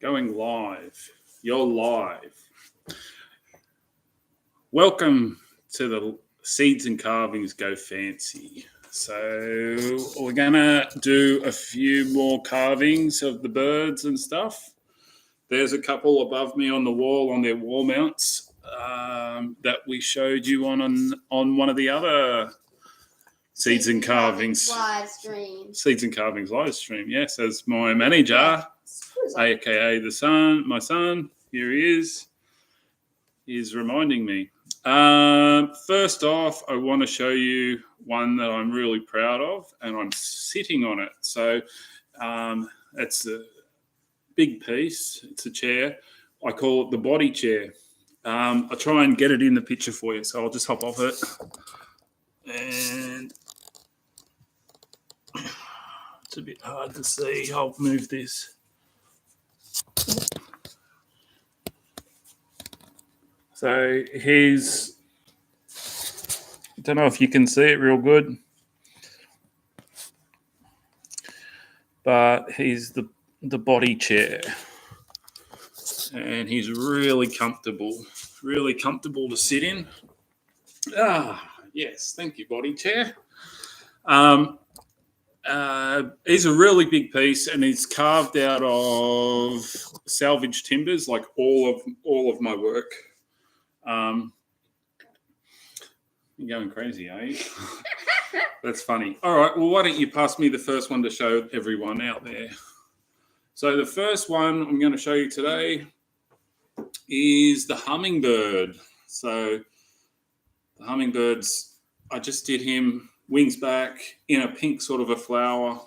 Going live. You're live. Welcome to the Seeds and Carvings Go Fancy. So we're going to do a few more carvings of the birds and stuff. There's a couple above me on the wall on their wall mounts that we showed you on one of the other Seeds and Carvings live stream. Seeds and Carvings live stream. Yes, as my manager, aka my son, here he is. He's reminding me. First off, I want to show you one that I'm really proud of, and I'm sitting on it. So it's a big piece. It's a chair. I call it the body chair. I'll try and get it in the picture for you. So I'll just hop off it. And it's a bit hard to see. I'll move this. So here's, I don't know if you can see it real good, but he's the body chair. And he's really comfortable to sit in. Yes, thank you, body chair. He's a really big piece, and he's carved out of salvage timbers, like all of my work. You're going crazy, are you? That's funny. All right, well, why don't you pass me the first one to show everyone out there? So the first one I'm going to show you today is the hummingbird. So the hummingbirds, I just did him wings back in a pink sort of a flower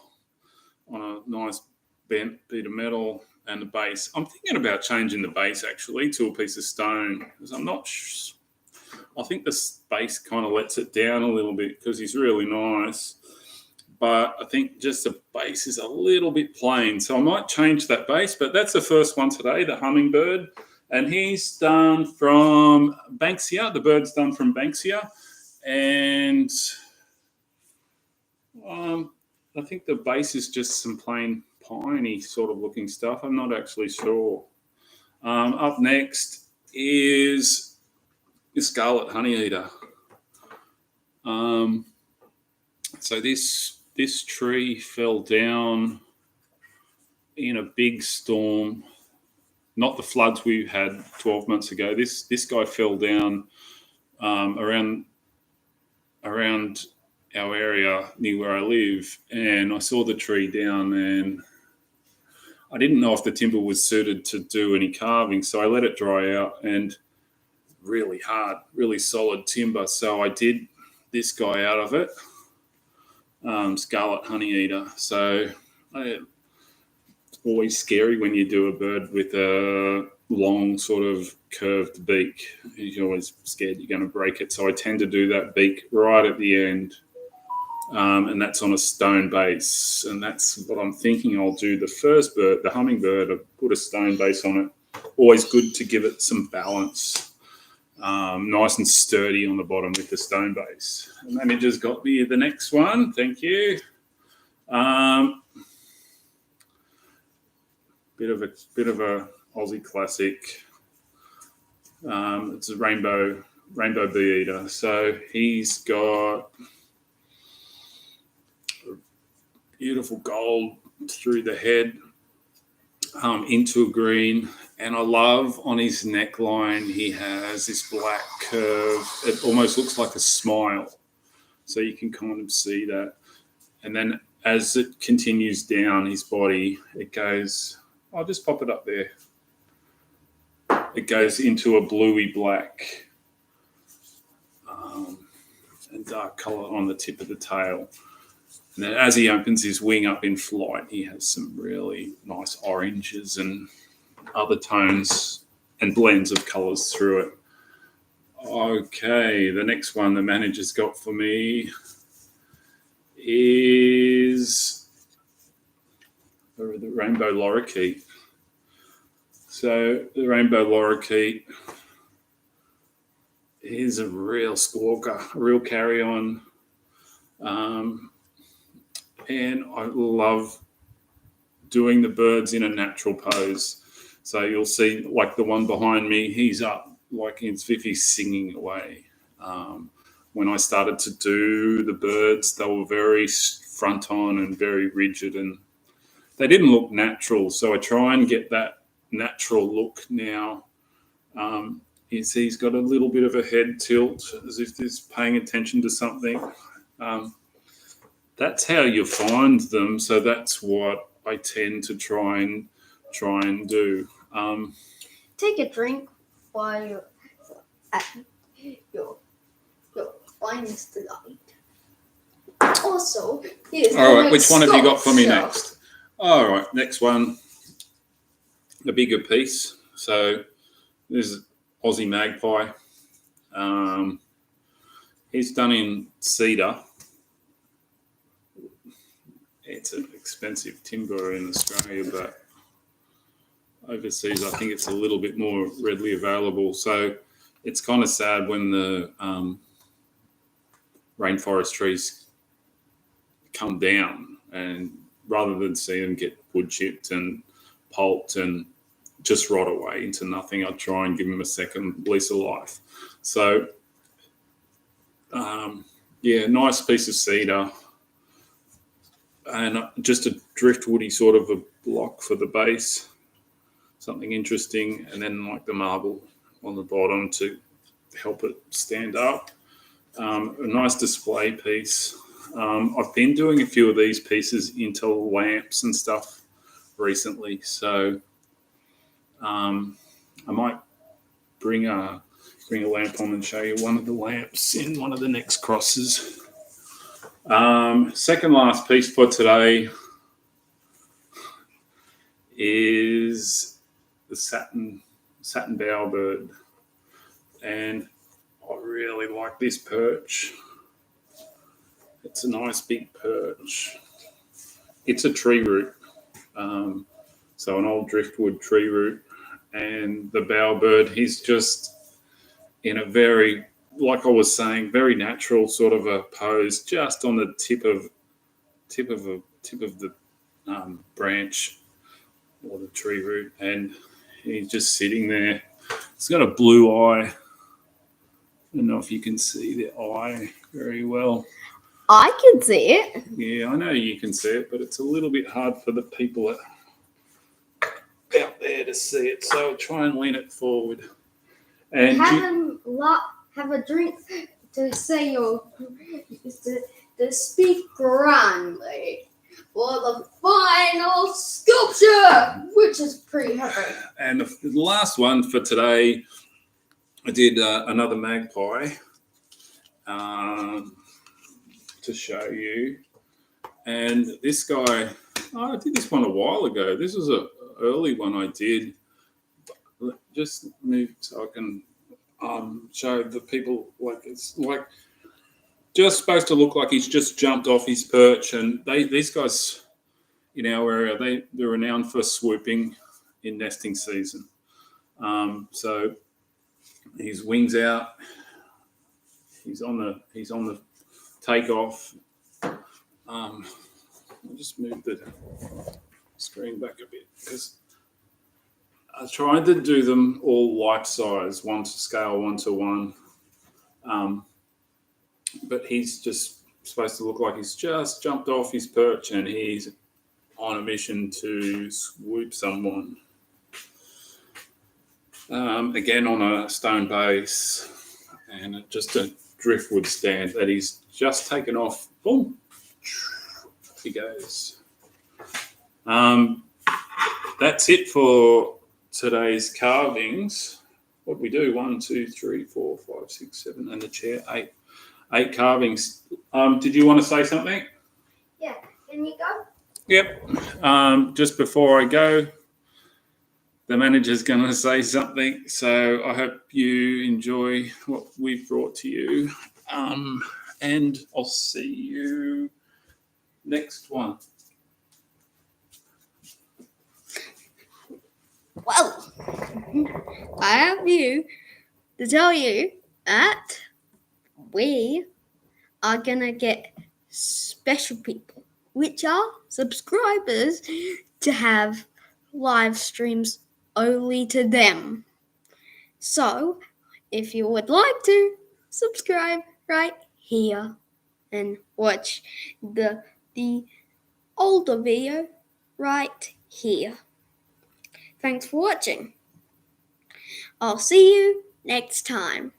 on a nice bent bit of metal, and the base. I'm thinking about changing the base actually to a piece of stone, because I'm not I think the base kind of lets it down a little bit because he's really nice. But I think just the base is a little bit plain. So I might change that base, but that's the first one today, the hummingbird. And he's done from Banksia. The bird's done from Banksia. And I think the base is just some plain piney sort of looking stuff. I'm not actually sure. Up next is the scarlet honeyeater. So this tree fell down in a big storm, not the floods we had 12 months ago. This guy fell down around our area near where I live, and I saw the tree down, and I didn't know if the timber was suited to do any carving, so I let it dry out, and really hard, really solid timber. So I did this guy out of it, scarlet honeyeater. So it's always scary when you do a bird with a long sort of curved beak. You're always scared you're going to break it. So I tend to do that beak right at the end. And that's on a stone base. And that's what I'm thinking I'll do. The first bird, the hummingbird, I put a stone base on it. Always good to give it some balance. Nice and sturdy on the bottom with the stone base. And then it just got me the next one. Thank you. Bit of a Aussie classic. It's a rainbow bee eater. So he's got beautiful gold through the head, into a green. And I love on his neckline, he has this black curve. It almost looks like a smile. So you can kind of see that. And then as it continues down his body, it goes, I'll just pop it up there. It goes into a bluey black and dark color on the tip of the tail. And then as he opens his wing up in flight, he has some really nice oranges and other tones and blends of colors through it. Okay, the next one the manager's got for me is the rainbow lorikeet. So the rainbow lorikeet is a real squawker, a real carry-on. And I love doing the birds in a natural pose. So you'll see, like the one behind me, he's up, like it's if he's singing away. When I started to do the birds, they were very front on and very rigid, and they didn't look natural. So I try and get that natural look now. He's got a little bit of a head tilt, as if he's paying attention to something. That's how you find them. So that's what I tend to try and do. Take a drink while you're at your finest delight. Also, here's all right, which one have you got for me next? All right, next one, a bigger piece. So this is Aussie magpie. He's done in cedar. It's an expensive timber in Australia, but overseas I think it's a little bit more readily available. So it's kind of sad when the rainforest trees come down, and rather than see them get wood chipped and pulped and just rot away into nothing, I try and give them a second lease of life. So nice piece of cedar, and just a driftwoody sort of a block for the base, something interesting, and then like the marble on the bottom to help it stand up. A nice display piece. I've been doing a few of these pieces into lamps and stuff recently, so I might bring a lamp on and show you one of the lamps in one of the next crosses. Second last piece for today is the satin bowerbird, and I really like this perch. It's a nice big perch. It's a tree root, so an old driftwood tree root, and the bowerbird, he's just in a very, like I was saying, very natural sort of a pose, just on the tip of the branch or the tree root, and he's just sitting there. He's got a blue eye. I don't know if you can see the eye very well. I can see it. Yeah, I know you can see it, but it's a little bit hard for the people out there to see it. So I'll try and lean it forward. And have a drink to say to speak grandly for the final sculpture, which is pretty heavy. And the last one for today, I did another magpie to show you. And this guy, I did this one a while ago. This was an early one I did. Just move so I can show the people, like it's like just supposed to look like he's just jumped off his perch. And these guys in our area, they're renowned for swooping in nesting season. So his wings out, he's on the takeoff. I'll just move the screen back a bit because I tried to do them all life size, one to scale 1:1. But he's just supposed to look like he's just jumped off his perch and he's on a mission to swoop someone. Again on a stone base and just a driftwood stand that he's just taken off. Boom, he goes. That's it for today's carvings. What we do? 1, 2, 3, 4, 5, 6, 7, and the chair. 8 carvings. Did you want to say something? Yeah. Can you go? Yep. Just before I go, the manager's going to say something. So I hope you enjoy what we've brought to you. And I'll see you next one. Well, I have to tell you that we are going to get special people, which are subscribers, to have live streams only to them. So, if you would like to, subscribe right here and watch the older video right here. Thanks for watching. I'll see you next time.